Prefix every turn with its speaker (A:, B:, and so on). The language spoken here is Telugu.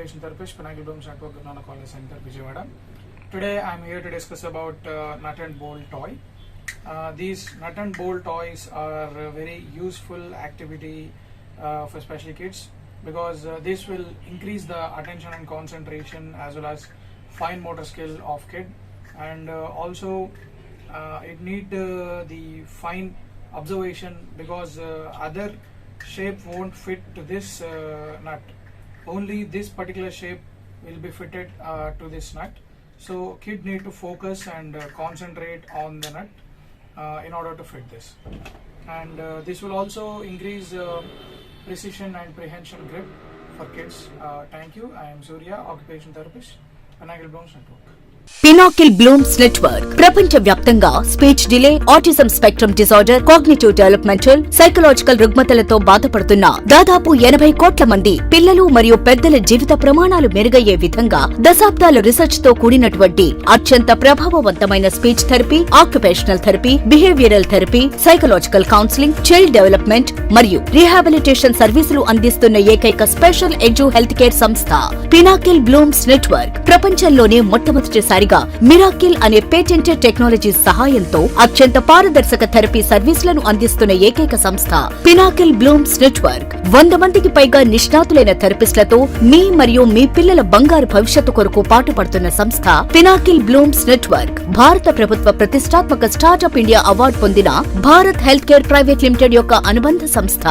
A: Occupational Therapist, Pinnacle Blooms Network, Gurunana College Center, Vijayawada. Today I am here to discuss about nut and bolt toy. These nut and bolt toys are a very useful activity for special kids because this will increase the attention and concentration as well as fine motor skill of kid, and also it need the fine observation because other shape won't fit to this nut. Only this particular shape will be fitted to this nut. So kid need to focus and concentrate on the nut in order to fit this. And this will also increase precision and prehension grip for kids. Thank you. I am Surya, Occupational Therapist, Pinnacle Blooms Network.
B: Pinnacle Blooms Network ప్రపంచ వ్యాప్తంగా speech delay, autism spectrum disorder, cognitive developmental, psychological రుగ్మతలతో బాధపడుతున్న దాదాపు 80 కోట్ల మంది పిల్లలు మరియు పెద్దల జీవిత ప్రమాణాలు మెరుగయ్యే విధంగా దశాబ్దాల రీసెర్చ్ తో కూడినటువంటి అత్యంత ప్రభావవంతమైన speech therapy, occupational therapy, behavioural therapy, psychological counselling, child development మరియు రీహాబిలిటేషన్ సర్వీసులు అందిస్తున్న ఏకైక స్పెషల్ ఎడ్యు హెల్త్ కేర్ సంస్థ పినాకిల్ బ్లూమ్స్ నెట్వర్క్. ప్రపంచంలోనే మొట్టమొదటిసారి మిరాకిల్ అనే పేటెంటెడ్ టెక్నాలజీ సహాయంతో అత్యంత పారదర్శక థెరపీ సర్వీసులను అందిస్తున్న ఏకైక సంస్థ పినాకిల్ బ్లూమ్స్ నెట్వర్క్. 100 మందికి పైగా నిష్ణాతులైన థెరపిస్టులతో మీ మరియు మీ పిల్లల బంగారు భవిష్యత్తు కొరకు పాటుపడుతున్న సంస్థ పినాకిల్ బ్లూమ్స్ నెట్వర్క్. భారత ప్రభుత్వ ప్రతిష్టాత్మక స్టార్టప్ ఇండియా అవార్డు పొందిన Bharat health care private limited యొక్క అనుబంధ సంస్థ.